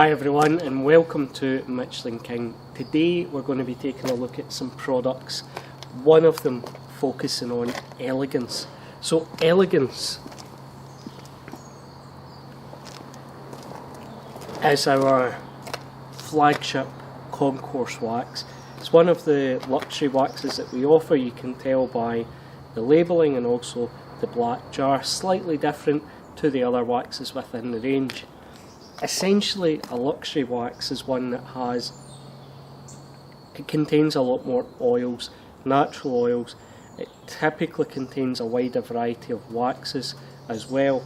Hi everyone and welcome to Michelin King. Today we're going to be taking a look at some products, one of them focusing on Elegance. So Elegance is our flagship Concours wax. It's one of the luxury waxes that we offer. You can tell by the labelling and also the black jar, slightly different to the other waxes within the range. Essentially, a luxury wax is one that contains a lot more oils, natural oils. It typically contains a wider variety of waxes as well.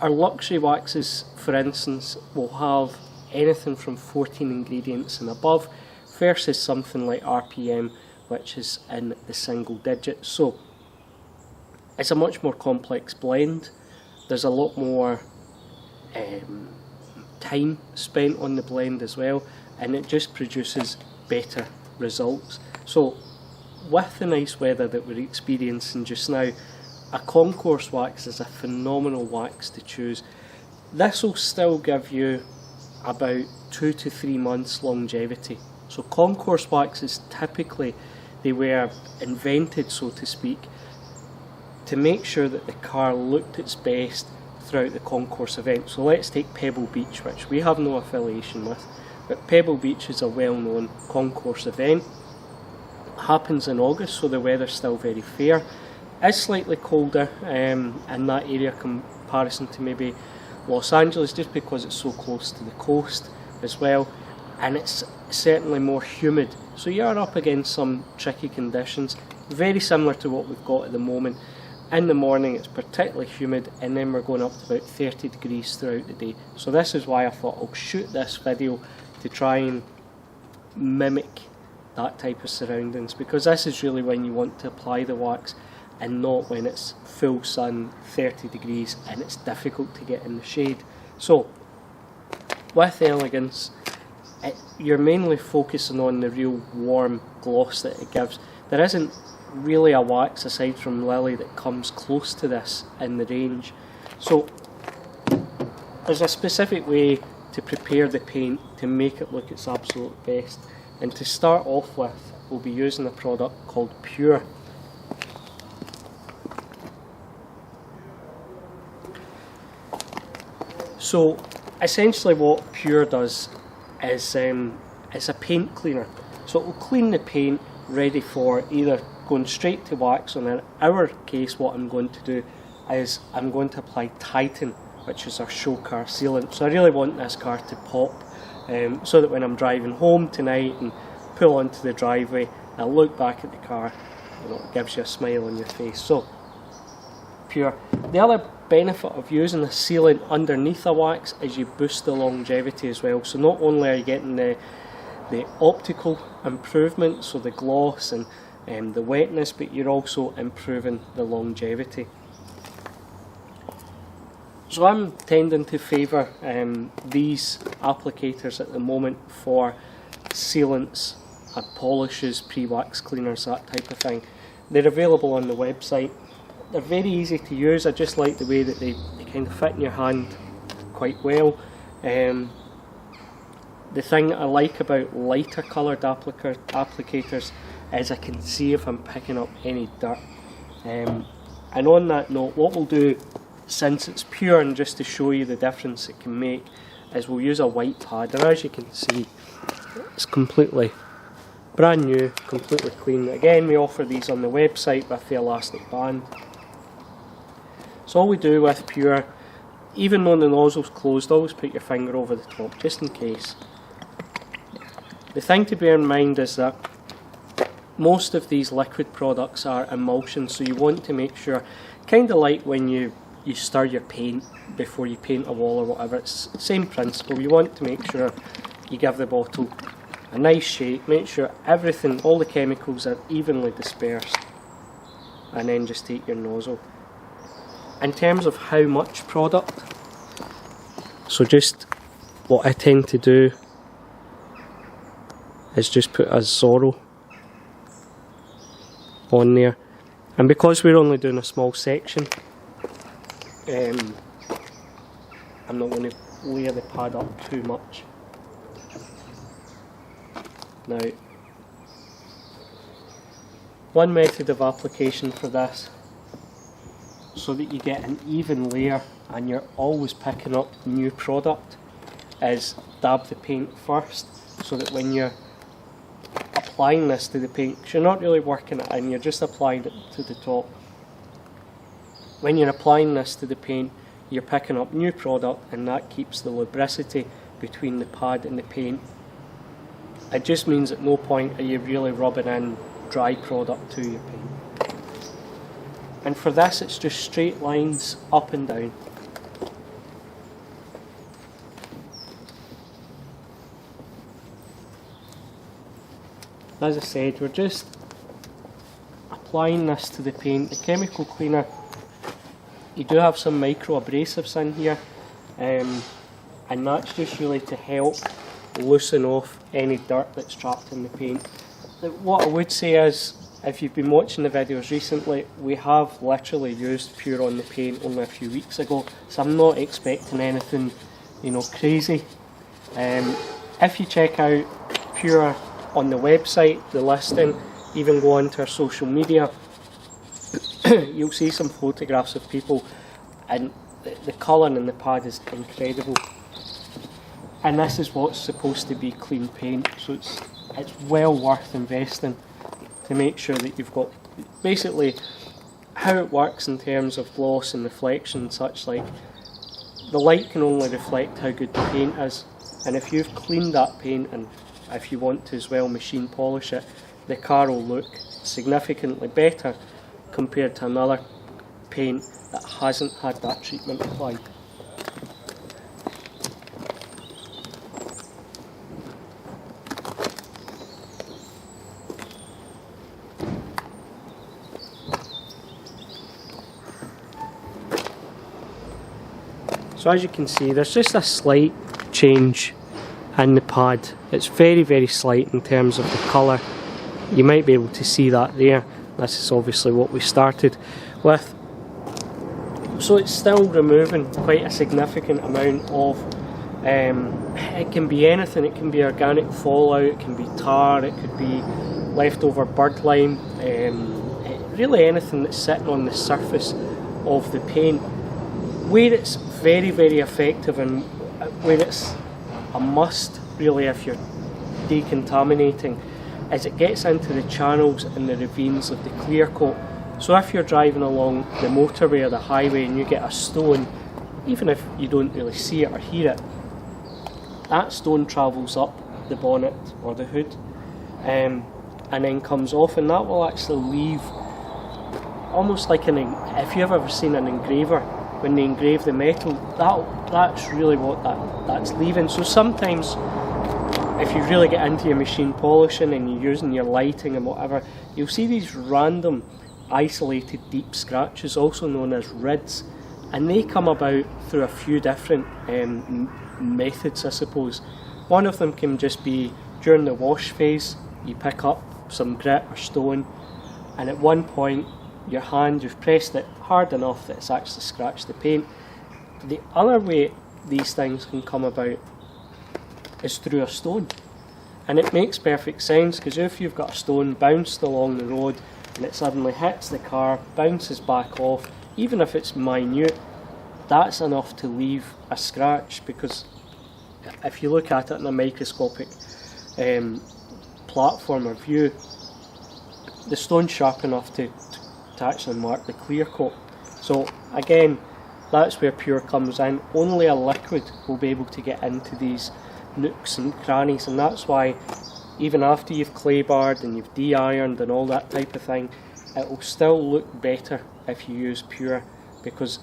Our luxury waxes, for instance, will have anything from 14 ingredients and above, versus something like RPM, which is in the single digits. So it's a much more complex blend. There's a lot more time spent on the blend as well, and it just produces better results. So with the nice weather that we're experiencing just now, a Concours wax is a phenomenal wax to choose. This will still give you about 2 to 3 months longevity. So Concours waxes typically, they were invented, so to speak, to make sure that the car looked its best throughout the Concours event. So let's take Pebble Beach, which we have no affiliation with, but Pebble Beach is a well-known Concours event. It happens in August, so the weather's still very fair. It's slightly colder in that area comparison to maybe Los Angeles, just because it's so close to the coast as well, and it's certainly more humid, so you're up against some tricky conditions, very similar to what we've got at the moment. In the morning it's particularly humid, and then we're going up to about 30 degrees throughout the day. So this is why I thought I'll shoot this video to try and mimic that type of surroundings, because this is really when you want to apply the wax and not when it's full sun, 30 degrees, and it's difficult to get in the shade. So with Elegance, you're mainly focusing on the real warm gloss that it gives. There isn't really a wax aside from Lily that comes close to this in the range. So there's a specific way to prepare the paint to make it look its absolute best, and to start off with we'll be using a product called Pure. So essentially what Pure does is it's a paint cleaner. So it will clean the paint ready for either going straight to wax, and in our case what I'm going to do is I'm going to apply Titan, which is our show car sealant. So I really want this car to pop, so that when I'm driving home tonight and pull onto the driveway, I'll look back at the car, it gives you a smile on your face. So Pure. The other benefit of using a sealant underneath a wax is you boost the longevity as well. So not only are you getting the optical improvement, so the gloss and the wetness, but you're also improving the longevity. So I'm tending to favour these applicators at the moment for sealants, polishes, pre-wax cleaners, that type of thing. They're available on the website. They're very easy to use. I just like the way that they kind of fit in your hand quite well. The thing that I like about lighter coloured applicators is I can see if I'm picking up any dirt. And on that note, what we'll do, since it's Pure, and just to show you the difference it can make, is we'll use a white pad, and as you can see it's completely brand new, completely clean. Again, we offer these on the website with the elastic band. So all we do with Pure, even though the nozzle's closed, always put your finger over the top just in case. The thing to bear in mind is that most of these liquid products are emulsions, so you want to make sure, kind of like when you stir your paint before you paint a wall or whatever, it's the same principle. You want to make sure you give the bottle a nice shake, make sure everything, all the chemicals are evenly dispersed, and then just take your nozzle. In terms of how much product, so just what I tend to do is just put a Zorro on there, and because we're only doing a small section, I'm not going to layer the pad up too much. Now, one method of application for this, so that you get an even layer and you're always picking up new product, is dab the paint first, so that when you're applying this to the paint, because you're not really working it in, you're just applying it to the top. When you're applying this to the paint, you're picking up new product, and that keeps the lubricity between the pad and the paint. It just means at no point are you really rubbing in dry product to your paint. And for this, it's just straight lines up and down. As I said, we're just applying this to the paint. The chemical cleaner, you do have some micro abrasives in here, and that's just really to help loosen off any dirt that's trapped in the paint. What I would say is, if you've been watching the videos recently, we have literally used Pure on the paint only a few weeks ago, so I'm not expecting anything, crazy. If you check out Pure on the website, the listing, even go onto our social media, you'll see some photographs of people, and the colouring in the pad is incredible. And this is what's supposed to be clean paint, so it's well worth investing to make sure that you've got basically how it works in terms of gloss and reflection and such. Like, the light can only reflect how good the paint is, and if you've cleaned that paint, and if you want to as well machine polish it, the car will look significantly better compared to another paint that hasn't had that treatment applied. So as you can see, there's just a slight change in the pad. It's very, very slight in terms of the colour. You might be able to see that there. This is obviously what we started with. So it's still removing quite a significant amount of, it can be anything. It can be organic fallout, it can be tar, it could be leftover bird lime, really anything that's sitting on the surface of the paint. Where it's very, very effective, and where it's a must really if you're decontaminating, is it gets into the channels and the ravines of the clear coat. So if you're driving along the motorway or the highway and you get a stone, even if you don't really see it or hear it, that stone travels up the bonnet or the hood, and then comes off, and that will actually leave almost like if you've ever seen an engraver, when they engrave the metal, that's really what that's leaving. So sometimes if you really get into your machine polishing and you're using your lighting and whatever, you'll see these random isolated deep scratches, also known as rids, and they come about through a few different methods, I suppose. One of them can just be during the wash phase. You pick up some grit or stone, and at one point your hand, you've pressed it hard enough that it's actually scratched the paint. The other way these things can come about is through a stone, and it makes perfect sense, because if you've got a stone bounced along the road and it suddenly hits the car, bounces back off, even if it's minute, that's enough to leave a scratch, because if you look at it in a microscopic platform or view, the stone's sharp enough to actually mark the clear coat. So again, that's where Pure comes in. Only a liquid will be able to get into these nooks and crannies, and that's why even after you've clay barred and you've de-ironed and all that type of thing, it will still look better if you use Pure, because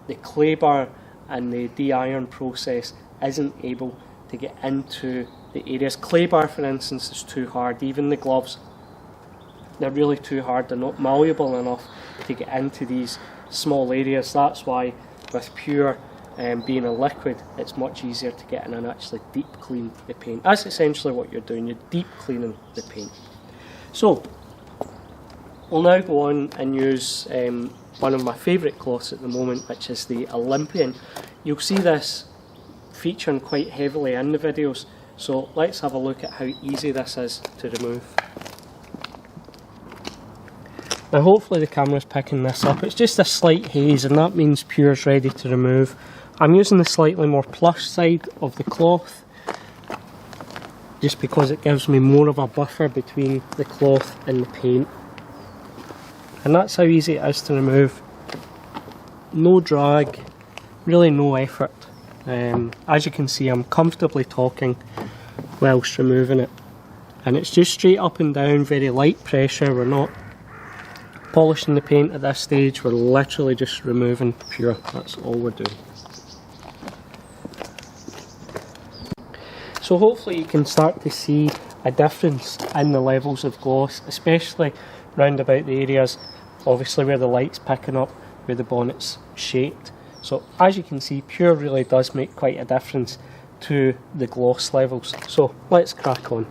the clay bar and the de-iron process isn't able to get into the areas. Clay bar, for instance, is too hard. Even the gloves, they're really too hard. They're not malleable enough to get into these small areas. That's why with Pure being a liquid, it's much easier to get in and actually deep clean the paint. That's essentially what you're doing. You're deep cleaning the paint. So we'll now go on and use one of my favourite cloths at the moment, which is the Olympian. You'll see this featuring quite heavily in the videos, so let's have a look at how easy this is to remove. Now hopefully the camera's picking this up. It's just a slight haze, and that means Pure's ready to remove. I'm using the slightly more plush side of the cloth, just because it gives me more of a buffer between the cloth and the paint. And that's how easy it is to remove. No drag, really no effort. As you can see, I'm comfortably talking whilst removing it. And it's just straight up and down, very light pressure. We're not polishing the paint at this stage, we're literally just removing Pure. That's all we're doing. So hopefully you can start to see a difference in the levels of gloss, especially round about the areas obviously where the light's picking up, where the bonnet's shaped. So as you can see, Pure really does make quite a difference to the gloss levels. So let's crack on.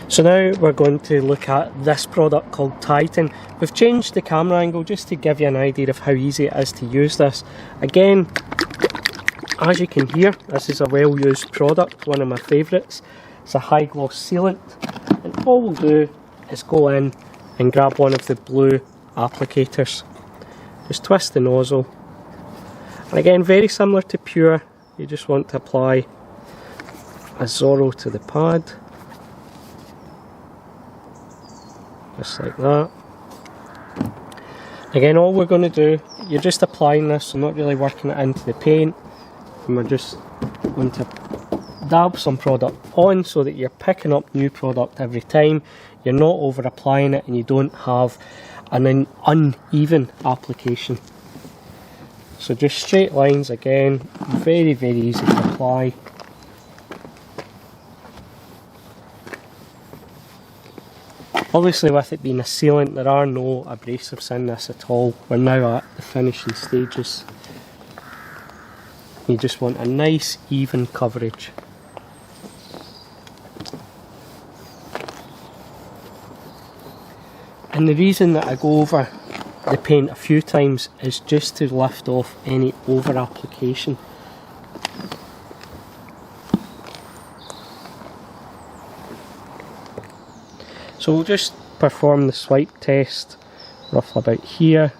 So now we're going to look at this product called Titan. We've changed the camera angle just to give you an idea of how easy it is to use this. Again, as you can hear, this is a well used product, one of my favourites. It's a high gloss sealant, and all we'll do is go in and grab one of the blue applicators. Just twist the nozzle, and again, very similar to Pure, you just want to apply a Zorro to the pad. Just like that. Again, all we're going to do, you're just applying this, so not really working it into the paint, and we're just going to dab some product on so that you're picking up new product every time. You're not over applying it and you don't have an uneven application. So just straight lines again, very easy to apply. Obviously with it being a sealant, there are no abrasives in this at all. We're now at the finishing stages. You just want a nice even coverage. And the reason that I go over the paint a few times is just to lift off any over application. So we'll just perform the swipe test roughly about here,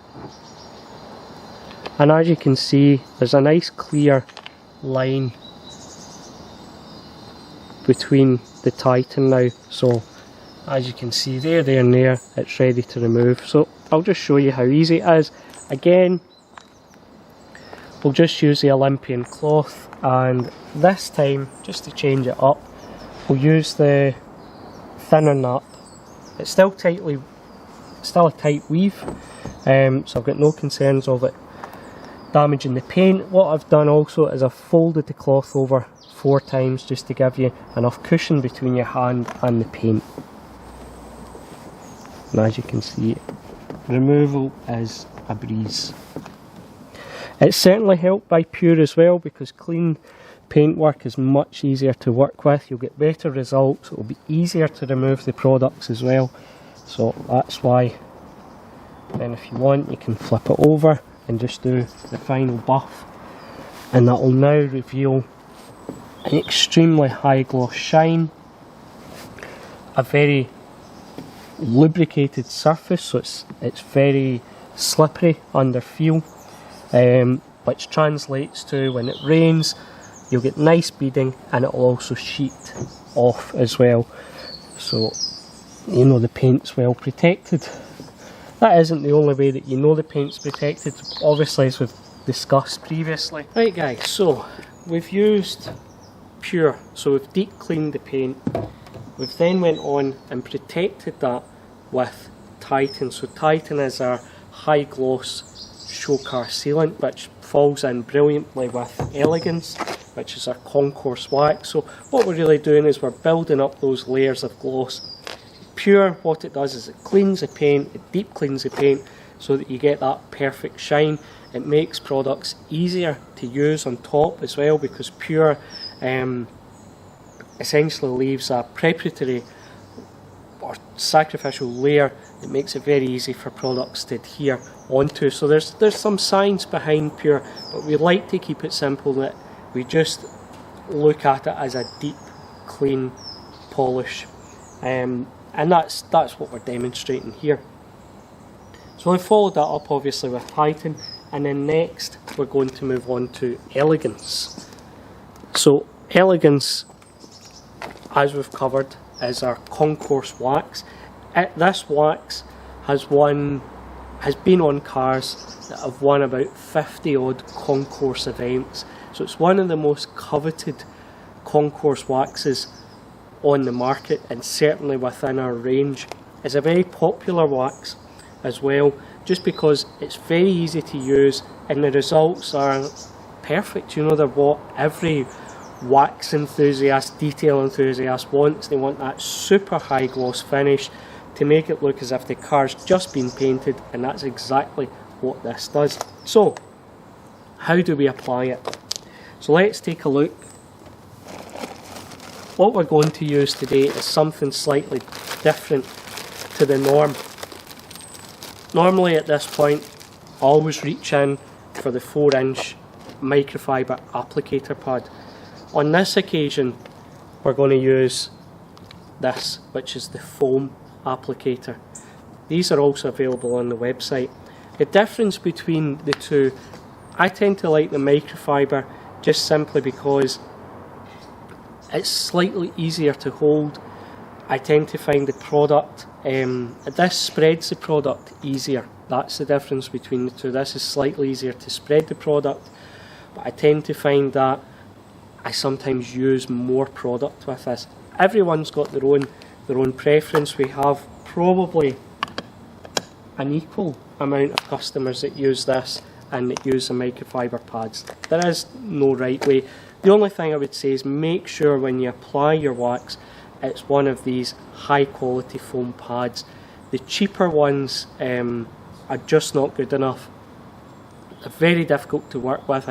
and as you can see there's a nice clear line between the Titan now, so as you can see there and there, it's ready to remove. So I'll just show you how easy it is. Again, we'll just use the Olympian cloth, and this time, just to change it up, we'll use the thinner nap. It's still a tight weave, so I've got no concerns of it damaging the paint. What I've done also is I've folded the cloth over 4 times just to give you enough cushion between your hand and the paint. And as you can see, removal is a breeze. It's certainly helped by Pure as well, because clean paintwork is much easier to work with. You'll get better results, it will be easier to remove the products as well, so that's why. Then if you want, you can flip it over and just do the final buff, and that will now reveal an extremely high gloss shine, a very lubricated surface, so it's very slippery under feel, which translates to when it rains you'll get nice beading, and it will also sheet off as well, so you know the paint's well protected. That isn't the only way that you know the paint's protected, obviously, as we've discussed previously. Right guys, so we've used Pure, so we've deep cleaned the paint. We've then went on and protected that with Titan. So Titan is our high gloss show car sealant, which falls in brilliantly with Elegance, which is our Concours wax. So what we're really doing is we're building up those layers of gloss. Pure, what it does is it cleans the paint, it deep cleans the paint so that you get that perfect shine. It makes products easier to use on top as well, because Pure essentially leaves a preparatory or sacrificial layer that makes it very easy for products to adhere onto. So there's some science behind Pure, but we like to keep it simple, that we just look at it as a deep, clean polish, and that's what we're demonstrating here. So I followed that up obviously with Titan, and then next we're going to move on to Elegance. So Elegance, as we've covered, is our Concours wax. This wax has been on cars that have won about 50 odd Concours events. So it's one of the most coveted Concours waxes on the market, and certainly within our range. It's a very popular wax as well, just because it's very easy to use and the results are perfect. You know, they're what every wax enthusiast, detail enthusiast wants. They want that super high gloss finish to make it look as if the car's just been painted, and that's exactly what this does. So how do we apply it? So let's take a look. What we're going to use today is something slightly different to the norm. Normally at this point I always reach in for the 4-inch microfiber applicator pad. On this occasion we're going to use this, which is the foam applicator. These are also available on the website. The difference between the two, I tend to like the microfiber just simply because it's slightly easier to hold. I tend to find the product, this spreads the product easier. That's the difference between the two. This is slightly easier to spread the product, but I tend to find that I sometimes use more product with this. Everyone's got their own preference. We have probably an equal amount of customers that use this and that use the microfiber pads. There is no right way. The only thing I would say is make sure when you apply your wax, it's one of these high quality foam pads. The cheaper ones are just not good enough. They're very difficult to work with.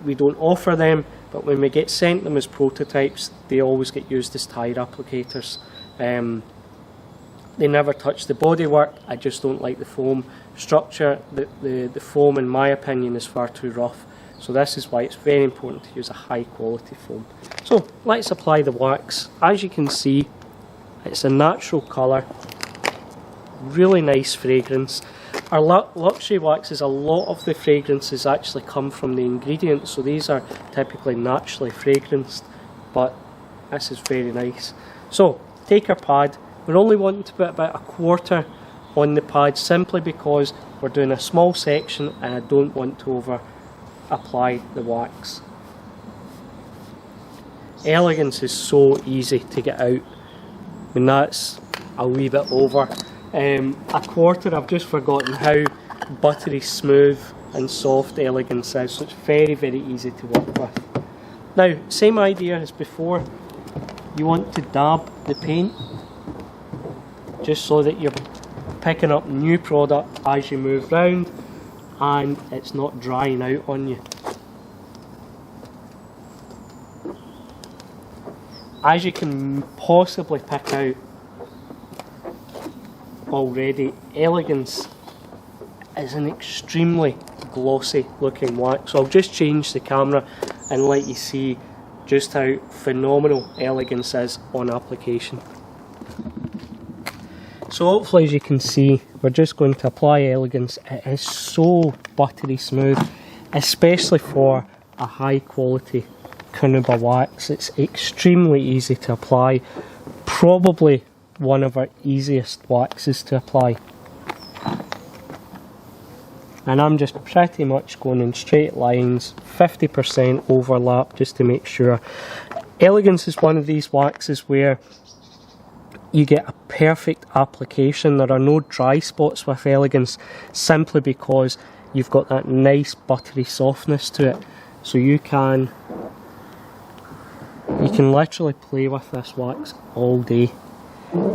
We don't offer them, but when we get sent them as prototypes, they always get used as tire applicators. They never touch the bodywork. I just don't like the foam structure. The foam, in my opinion, is far too rough. So this is why it's very important to use a high quality foam. So let's apply the wax. As you can see, it's a natural colour, really nice fragrance. Our luxury waxes, a lot of the fragrances actually come from the ingredients, so these are typically naturally fragranced, but this is very nice. So take our pad. We're only wanting to put about 1/4 on the pad, simply because we're doing a small section and I don't want to over apply the wax. Elegance is so easy to get out. I mean, that's a wee bit over. 1/4, I've just forgotten how buttery smooth and soft Elegance is, so it's very, very easy to work with. Now, same idea as before. You want to dab the paint just so that you're picking up new product as you move round and it's not drying out on you. As you can possibly pick out already, Elegance is an extremely glossy looking wax. So I'll just change the camera and let you see just how phenomenal Elegance is on application. So hopefully, as you can see, we're just going to apply Elegance. It is so buttery smooth, especially for a high quality carnauba wax. It's extremely easy to apply, probably one of our easiest waxes to apply. And I'm just pretty much going in straight lines, 50% overlap, just to make sure. Elegance is one of these waxes where you get a perfect application. There are no dry spots with Elegance, simply because you've got that nice buttery softness to it. So you can literally play with this wax all day.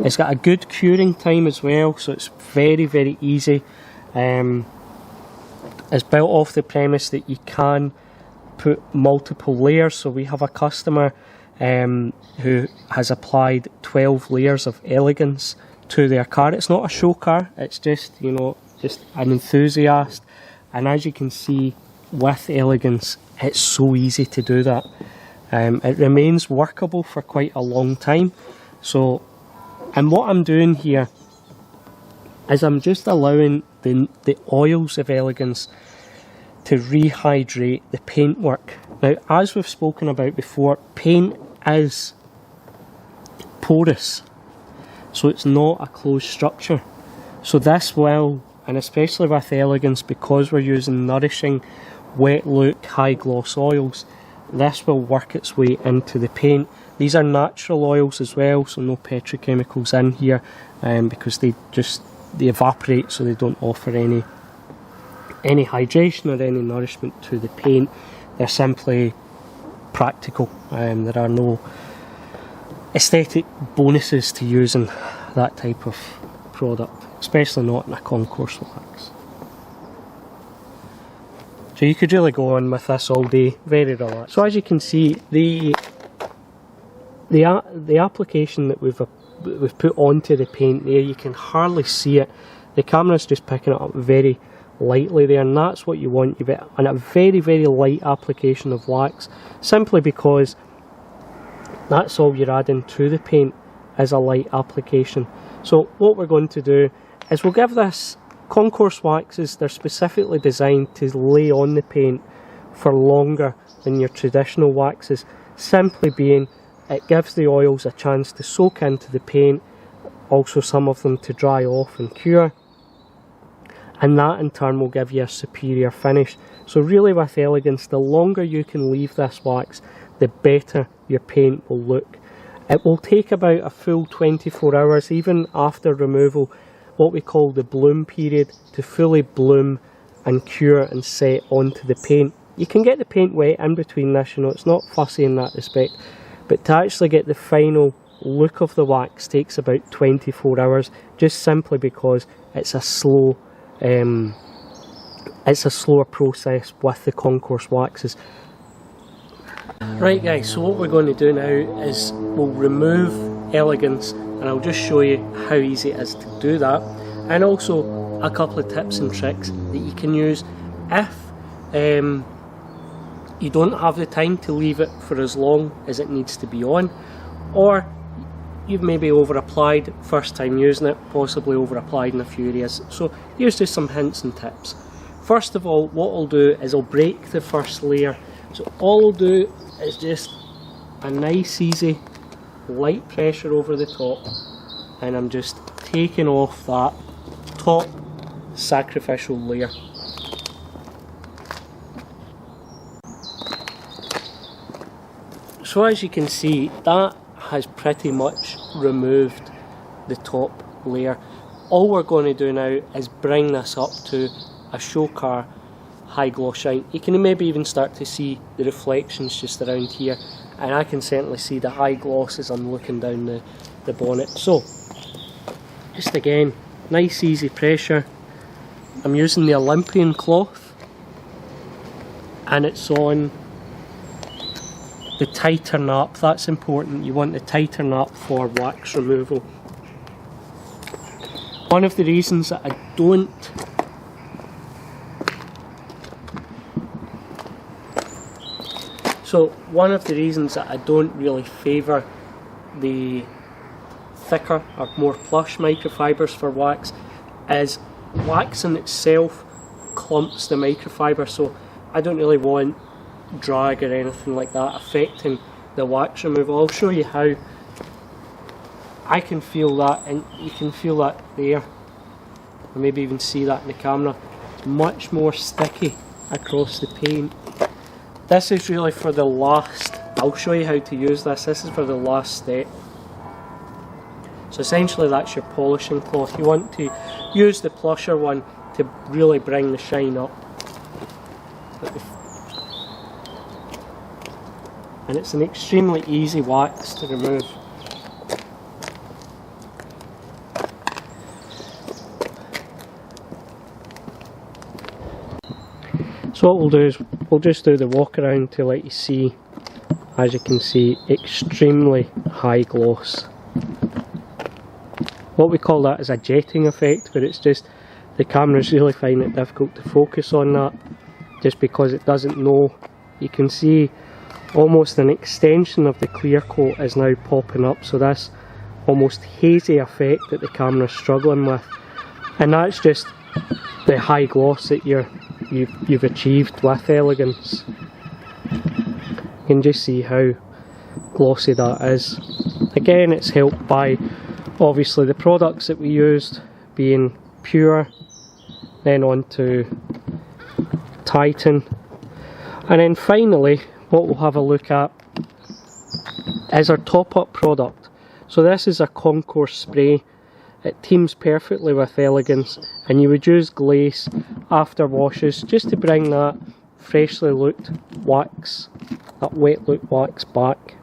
It's got a good curing time as well, so it's very, very easy. It's built off the premise that you can put multiple layers. So we have a customer who has applied 12 layers of Elegance to their car. It's not a show car, it's just, you know, just an enthusiast. And as you can see with Elegance, it's so easy to do that. It remains workable for quite a long time. So, and what I'm doing here is I'm just allowing the oils of Elegance to rehydrate the paintwork. Now, as we've spoken about before, paint is porous, so it's not a closed structure. So this will, and especially with Elegance, because we're using nourishing, wet look, high gloss oils, this will work its way into the paint. These are natural oils as well, so no petrochemicals in here, because they evaporate, so they don't offer any hydration or any nourishment to the paint. They're simply practical. There are no aesthetic bonuses to using that type of product, especially not in a Concours wax. So you could really go on with this all day, very relaxed. So as you can see, the application that we've put onto the paint there, you can hardly see it. The camera's just picking it up very lightly there, and that's what you want. You get a very, very light application of wax, simply because that's all you're adding to the paint is a light application. So what we're going to do is we'll give this Concours waxes, they're specifically designed to lay on the paint for longer than your traditional waxes, simply being it gives the oils a chance to soak into the paint, also some of them to dry off and cure, and that in turn will give you a superior finish. So really with Elegance, the longer you can leave this wax, the better your paint will look. It will take about a full 24 hours, even after removal, what we call the bloom period, to fully bloom and cure and set onto the paint. You can get the paint wet in between this, you know, it's not fussy in that respect, but to actually get the final look of the wax takes about 24 hours, just simply because it's a slower process with the Concours waxes. Right guys, so what we're going to do now is we'll remove Elegance, and I'll just show you how easy it is to do that, and also a couple of tips and tricks that you can use if you don't have the time to leave it for as long as it needs to be on, or you've maybe over applied first time using it, possibly over applied in a few areas. So here's just some hints and tips. First of all, what I'll do is I'll break the first layer. So all I'll do is just a nice easy light pressure over the top, and I'm just taking off that top sacrificial layer. So as you can see, that has pretty much removed the top layer. All we're going to do now is bring this up to a show car high gloss shine. You can maybe even start to see the reflections just around here, and I can certainly see the high gloss as I'm looking down the bonnet. So just again, nice easy pressure. I'm using the Olympian cloth, and it's on the tighter nap. That's important. You want the tighter nap for wax removal. One of the reasons that I don't really favour the thicker or more plush microfibers for wax is wax in itself clumps the microfiber, so I don't really want drag or anything like that affecting the wax removal. I'll show you how. I can feel that, and you can feel that there, or maybe even see that in the camera. Much more sticky across the paint. This is really for the last, I'll show you how to use this. This is for the last step. So essentially that's your polishing cloth. You want to use the plusher one to really bring the shine up. And it's an extremely easy wax to remove. So what we'll do is we'll just do the walk around to let you see as you can see, extremely high gloss. What we call that is a jetting effect, but it's just the cameras really find it difficult to focus on that just because it doesn't know. You can see almost an extension of the clear coat is now popping up, so this almost hazy effect that the camera's struggling with, and that's just the high gloss that you've achieved with Elegance. You can just see how glossy that is. Again, it's helped by obviously the products that we used being pure, then on to Titan, and then finally what we'll have a look at is our top up product. So this is a Concours spray. It teams perfectly with Elegance, and you would use Glace after washes just to bring that freshly looked wax, that wet look wax back.